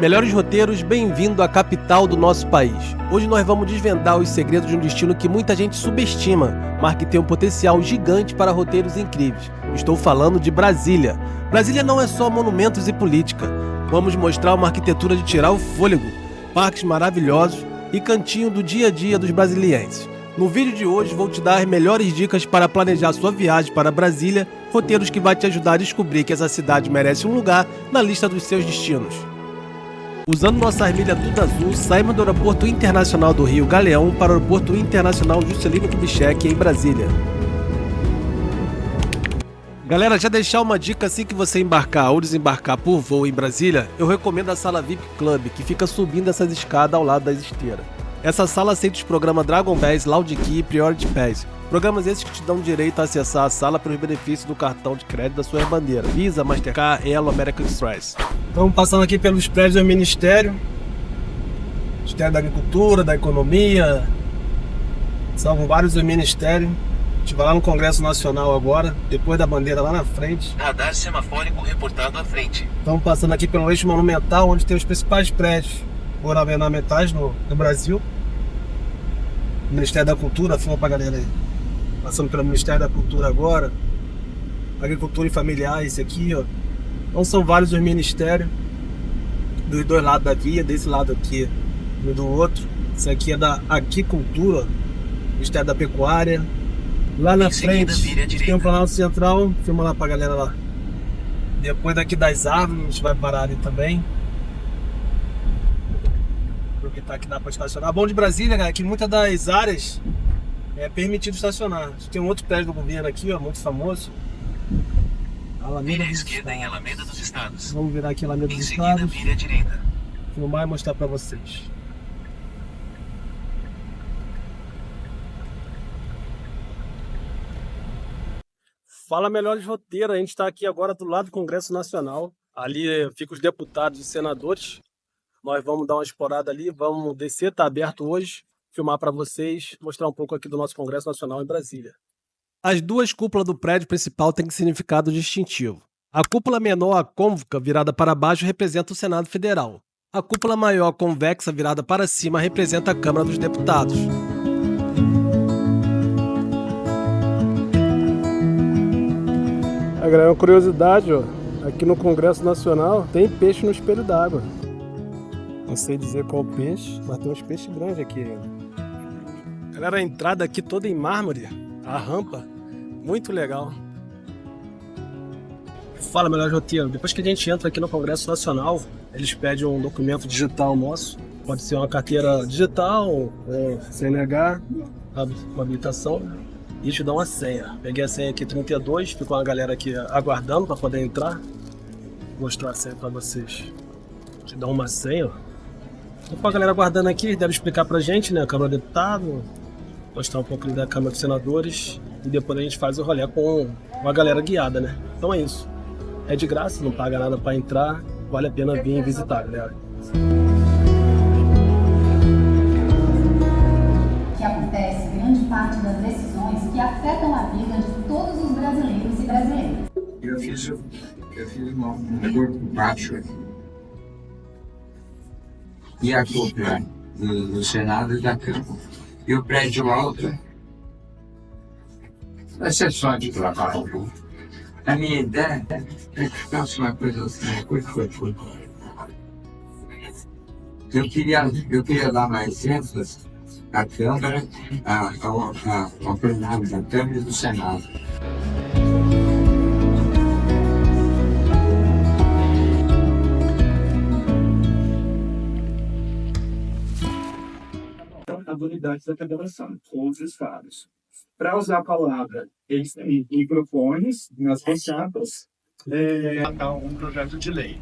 Melhores roteiros, bem-vindo à capital do nosso país. Hoje nós vamos desvendar os segredos de um destino que muita gente subestima, mas que tem um potencial gigante para roteiros incríveis. Estou falando de Brasília. Brasília não é só monumentos e política. Vamos mostrar uma arquitetura de tirar o fôlego, parques maravilhosos e cantinho do dia a dia dos brasilienses. No vídeo de hoje vou te dar as melhores dicas para planejar sua viagem para Brasília, roteiros que vai te ajudar a descobrir que essa cidade merece um lugar na lista dos seus destinos. Usando nossa armilha Tudo Azul, saímos do Aeroporto Internacional do Rio Galeão para o Aeroporto Internacional Juscelino Kubitschek em Brasília. Galera, já deixar uma dica: assim que você embarcar ou desembarcar por voo em Brasília, eu recomendo a sala VIP Club, que fica subindo essas escadas ao lado das esteiras. Essa sala aceita os programas Dragon Pass, Loud Key e Priority Pass. Programas esses que te dão direito a acessar a sala pelos benefícios do cartão de crédito da sua bandeira: Visa, Mastercard, Elo, American Express. Estamos passando aqui pelos prédios do Ministério da Agricultura, da Economia. São vários do Ministério. A gente vai lá no Congresso Nacional agora, depois da bandeira lá na frente. Radar semafórico reportado à frente. Estamos passando aqui pelo eixo monumental, onde tem os principais prédios governamentais no Brasil. Ministério da Cultura, filma pra galera aí. Passando pelo Ministério da Cultura agora. Agricultura e Familiar, esse aqui, ó. Então são vários os ministérios dos dois lados da via, desse lado aqui e do outro. Esse aqui é da Aquicultura, Ministério da Pecuária. Lá na frente tem o Planalto Central, filma lá pra galera lá. Depois daqui das árvores, a gente vai parar ali também. Aproveitar que dá pra estacionar. Bom de Brasília, galera, que muitas das áreas é permitido estacionar. Tem um outro prédio do governo aqui, ó, muito famoso. Vire à esquerda em Alameda dos Estados. Vamos virar aqui Alameda dos Em seguida, Estados. vire à direita. Filmar e mostrar pra vocês. Fala, melhores roteiros. A gente está aqui agora do lado do Congresso Nacional. Ali ficam os deputados e senadores. Nós vamos dar uma explorada ali, vamos descer, tá aberto hoje, filmar para vocês, mostrar um pouco aqui do nosso Congresso Nacional em Brasília. As duas cúpulas do prédio principal têm significado distintivo. A cúpula menor, a côncava, virada para baixo, representa o Senado Federal. A cúpula maior, convexa, virada para cima, representa a Câmara dos Deputados. Galera, uma curiosidade, ó, aqui no Congresso Nacional tem peixe no espelho d'água. Não sei dizer qual peixe, mas tem uns peixes grandes aqui ainda. Galera, a entrada aqui toda em mármore, a rampa, muito legal. Fala, melhor roteiro. Depois que a gente entra aqui no Congresso Nacional, eles pedem um documento digital nosso. Pode ser uma carteira digital, ou CNH, uma habilitação, e te dá uma senha. Peguei a senha aqui 32, ficou uma galera aqui aguardando para poder entrar. Vou mostrar a senha para vocês. Te dá uma senha, ó. Então, a galera aguardando aqui, deve explicar pra gente, né, a Câmara do Deputado, mostrar um pouco da Câmara dos Senadores, e depois a gente faz o rolê com a galera guiada, né. Então é isso. É de graça, não paga nada pra entrar, vale a pena vir visitar, galera. Que acontece grande parte das decisões que afetam a vida de todos os brasileiros e brasileiras. Eu fiz um negócio baixo aqui. E a cúpula do Senado e da Câmara. E o prédio alto vai ser só de trabalho. A minha ideia é que fosse uma coisa assim, uma coisa foi. Eu queria dar mais ênfase à Câmara, ao plenário da Câmara e do Senado. As unidades da federação, com os estados. Para usar a palavra, eles têm microfones nas bancadas, um projeto de lei.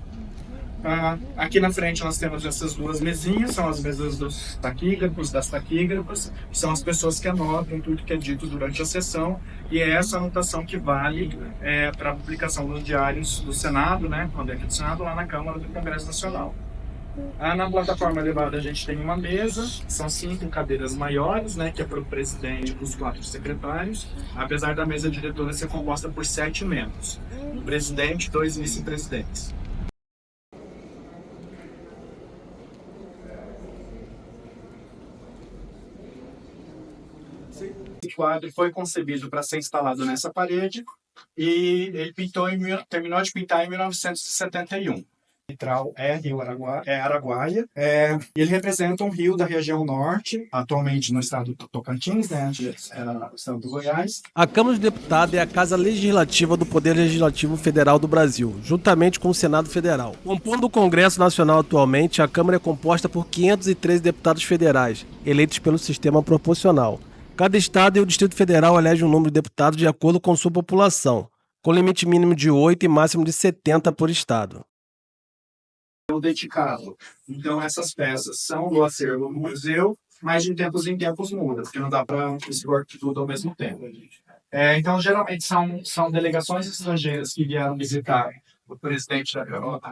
Aqui na frente nós temos essas duas mesinhas, são as mesas dos taquígrafos, das taquígrafas, são as pessoas que anotam tudo que é dito durante a sessão, e é essa anotação que vale para a publicação nos diários do Senado, né, quando é aqui do Senado, lá na Câmara do Congresso Nacional. Na plataforma elevada a gente tem uma mesa, são 5 cadeiras maiores, né, que é para o presidente e para os 4 secretários, apesar da mesa diretora ser composta por 7 membros, o presidente e 2 vice-presidentes. esse quadro foi concebido para ser instalado nessa parede e ele terminou de pintar em 1971. Central é Rio Araguaia. Ele representa um rio da região norte, atualmente no estado do Tocantins, né? Antes era no estado do Goiás. A Câmara dos Deputados é a casa legislativa do Poder Legislativo Federal do Brasil, juntamente com o Senado Federal. Compondo o Congresso Nacional atualmente, a Câmara é composta por 513 deputados federais, eleitos pelo sistema proporcional. Cada estado e o Distrito Federal elege um número de deputados de acordo com sua população, com limite mínimo de 8 e máximo de 70 por estado. Dedicado. Então, essas peças são do acervo do museu, mas de tempos em tempos muda, porque não dá para expor tudo ao mesmo tempo. Então, geralmente são delegações estrangeiras que vieram visitar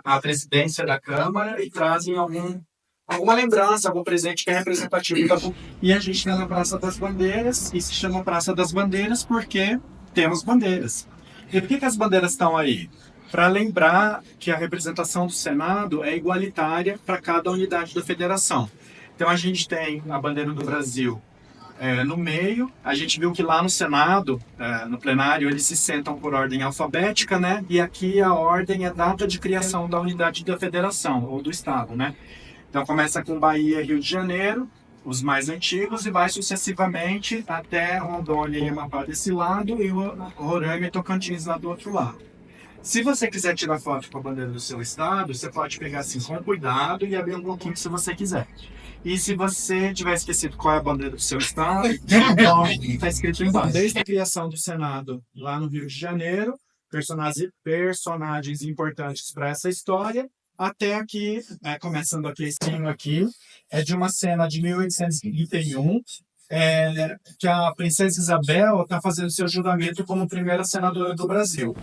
a presidência da Câmara e trazem alguma lembrança, algum presente que é representativo da cultura. E a gente está na Praça das Bandeiras, e se chama Praça das Bandeiras porque temos bandeiras. E por que as bandeiras estão aí? Para lembrar que a representação do Senado é igualitária para cada unidade da federação. Então a gente tem a bandeira do Brasil no meio. A gente viu que lá no Senado, no plenário, eles se sentam por ordem alfabética, né? E aqui a ordem é data de criação da unidade da federação ou do estado, né? Então começa com Bahia e Rio de Janeiro, os mais antigos, e vai sucessivamente até Rondônia e Amapá desse lado e Roraima e Tocantins lá do outro lado. Se você quiser tirar foto com a bandeira do seu estado, você pode pegar assim com cuidado e abrir um pouquinho se você quiser. E se você tiver esquecido qual é a bandeira do seu estado, está escrito embaixo. Desde a criação do Senado lá no Rio de Janeiro, personagens importantes para essa história, até aqui, começando aqui, esse hino aqui, é de uma cena de 1831, que a princesa Isabel está fazendo seu juramento como primeira senadora do Brasil.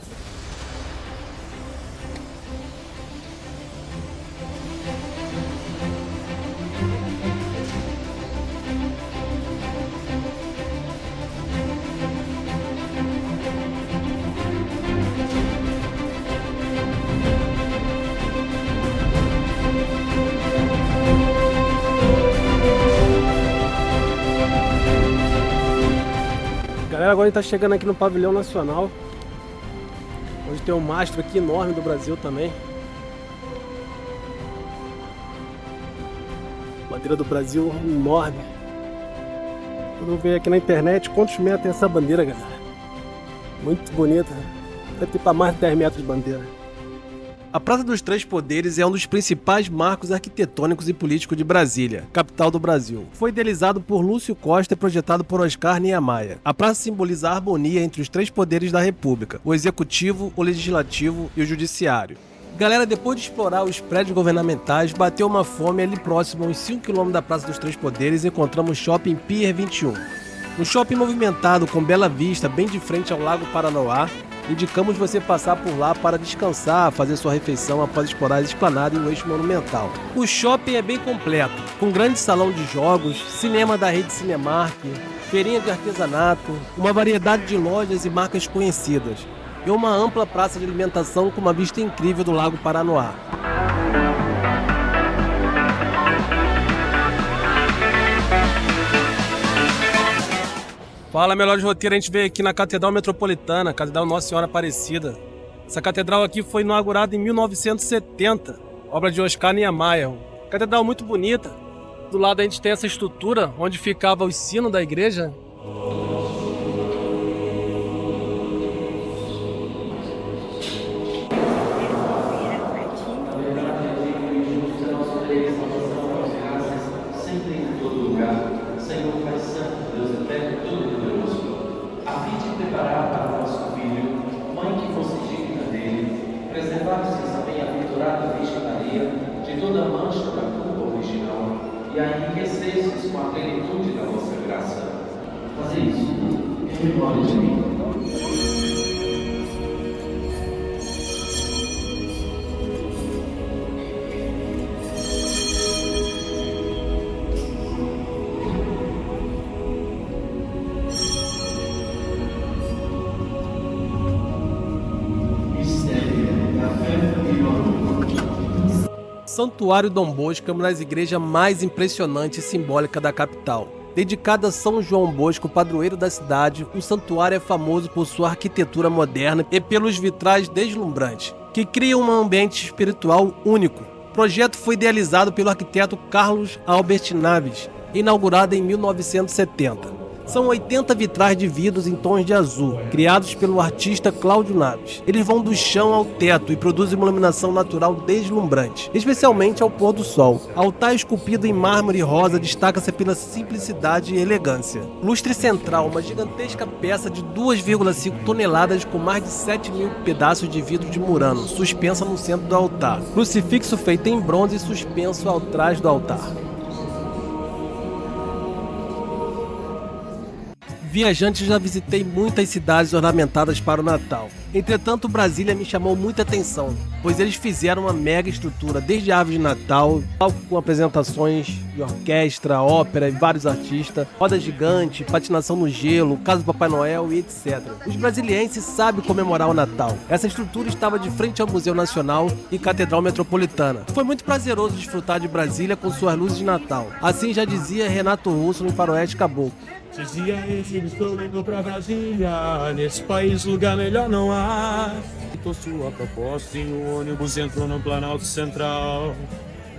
Galera, agora a gente tá chegando aqui no Pavilhão Nacional, onde tem um mastro aqui enorme do Brasil também. Bandeira do Brasil enorme. Vamos ver aqui na internet quantos metros tem essa bandeira, galera. Muito bonita. Vai ter para mais de 10 metros de bandeira. A Praça dos Três Poderes é um dos principais marcos arquitetônicos e políticos de Brasília, capital do Brasil. Foi idealizado por Lúcio Costa e projetado por Oscar Niemeyer. A praça simboliza a harmonia entre os três poderes da República: o Executivo, o Legislativo e o Judiciário. Galera, depois de explorar os prédios governamentais, bateu uma fome ali próximo, a uns 5 km da Praça dos Três Poderes, encontramos o Shopping Pier 21. Um shopping movimentado com bela vista, bem de frente ao Lago Paranoá. Indicamos você passar por lá para descansar, fazer sua refeição após explorar a esplanada e o eixo monumental. O shopping é bem completo, com grande salão de jogos, cinema da rede Cinemark, feirinha de artesanato, uma variedade de lojas e marcas conhecidas, e uma ampla praça de alimentação com uma vista incrível do Lago Paranoá. Fala, melhor de roteiro, a gente veio aqui na Catedral Metropolitana, Catedral Nossa Senhora Aparecida. Essa catedral aqui foi inaugurada em 1970, obra de Oscar Niemeyer. Catedral muito bonita. Do lado a gente tem essa estrutura onde ficava o sino da igreja. De toda mancha da culpa original e a enriquecesses com a plenitude da vossa graça. Fazer isso em memória de mim. Santuário Dom Bosco é uma das igrejas mais impressionantes e simbólicas da capital. Dedicado a São João Bosco, padroeiro da cidade, o santuário é famoso por sua arquitetura moderna e pelos vitrais deslumbrantes, que criam um ambiente espiritual único. O projeto foi idealizado pelo arquiteto Carlos Albert Naves, inaugurado em 1970. São 80 vitrais de vidros em tons de azul, criados pelo artista Cláudio Naves. Eles vão do chão ao teto e produzem uma iluminação natural deslumbrante, especialmente ao pôr do sol. O altar esculpido em mármore rosa destaca-se pela simplicidade e elegância. Lustre central, uma gigantesca peça de 2,5 toneladas com mais de 7.000 pedaços de vidro de Murano, suspensa no centro do altar. Crucifixo feito em bronze e suspenso ao trás do altar. Viajante, já visitei muitas cidades ornamentadas para o Natal. Entretanto, Brasília me chamou muita atenção, pois eles fizeram uma mega estrutura, desde árvore de Natal, palco com apresentações de orquestra, ópera e vários artistas, roda gigante, patinação no gelo, casa do Papai Noel e etc. Os brasilienses sabem comemorar o Natal. Essa estrutura estava de frente ao Museu Nacional e Catedral Metropolitana. Foi muito prazeroso desfrutar de Brasília com suas luzes de Natal. Assim já dizia Renato Russo no Faroeste Caboclo. Esses dias estou indo pra Brasília, nesse país lugar melhor não há. Tô sua proposta e o ônibus entrou no Planalto Central.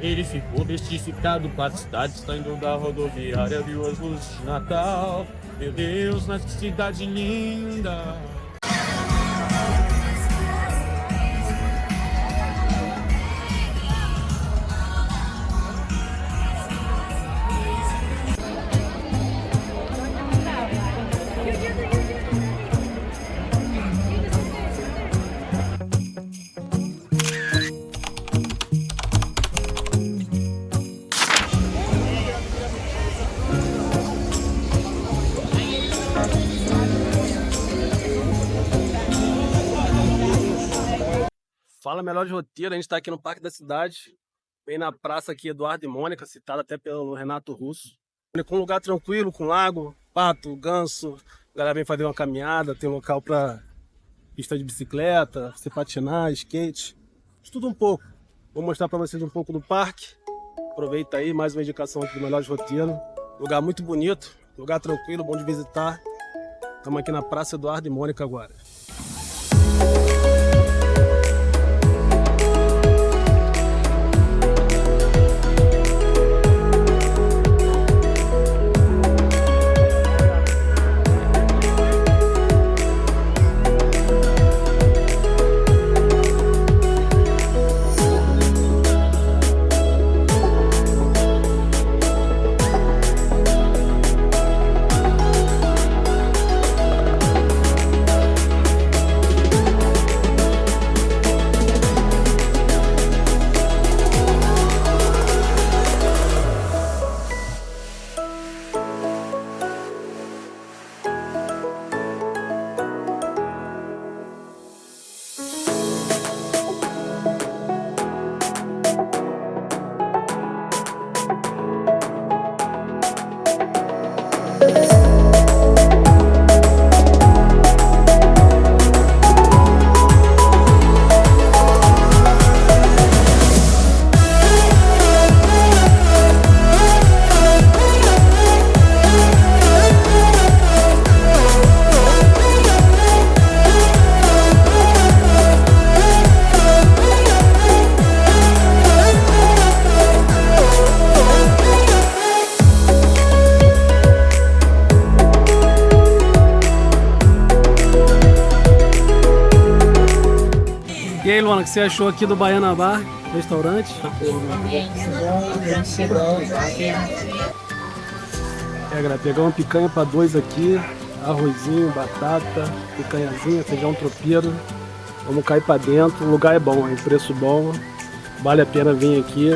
Ele ficou bestificado para a cidade, saindo da rodoviária, viu as luzes de Natal. Meu Deus, mas que cidade linda! Fala Melhores Roteiros, a gente está aqui no Parque da Cidade, bem na praça aqui Eduardo e Mônica, citada até pelo Renato Russo. Com um lugar tranquilo, com lago, pato, ganso, a galera vem fazer uma caminhada, tem um local para pista de bicicleta, você patinar, skate, de tudo um pouco. Vou mostrar para vocês um pouco do parque, aproveita aí, mais uma indicação aqui do Melhores Roteiros. Lugar muito bonito, lugar tranquilo, bom de visitar. Estamos aqui na praça Eduardo e Mônica agora. E aí, Luana, o que você achou aqui do Baiana Bar, restaurante? É, galera, pegar uma picanha para 2 aqui, arrozinho, batata, picanhazinha, feijão tropeiro. Vamos cair para dentro, o lugar é bom, é preço bom, vale a pena vir aqui.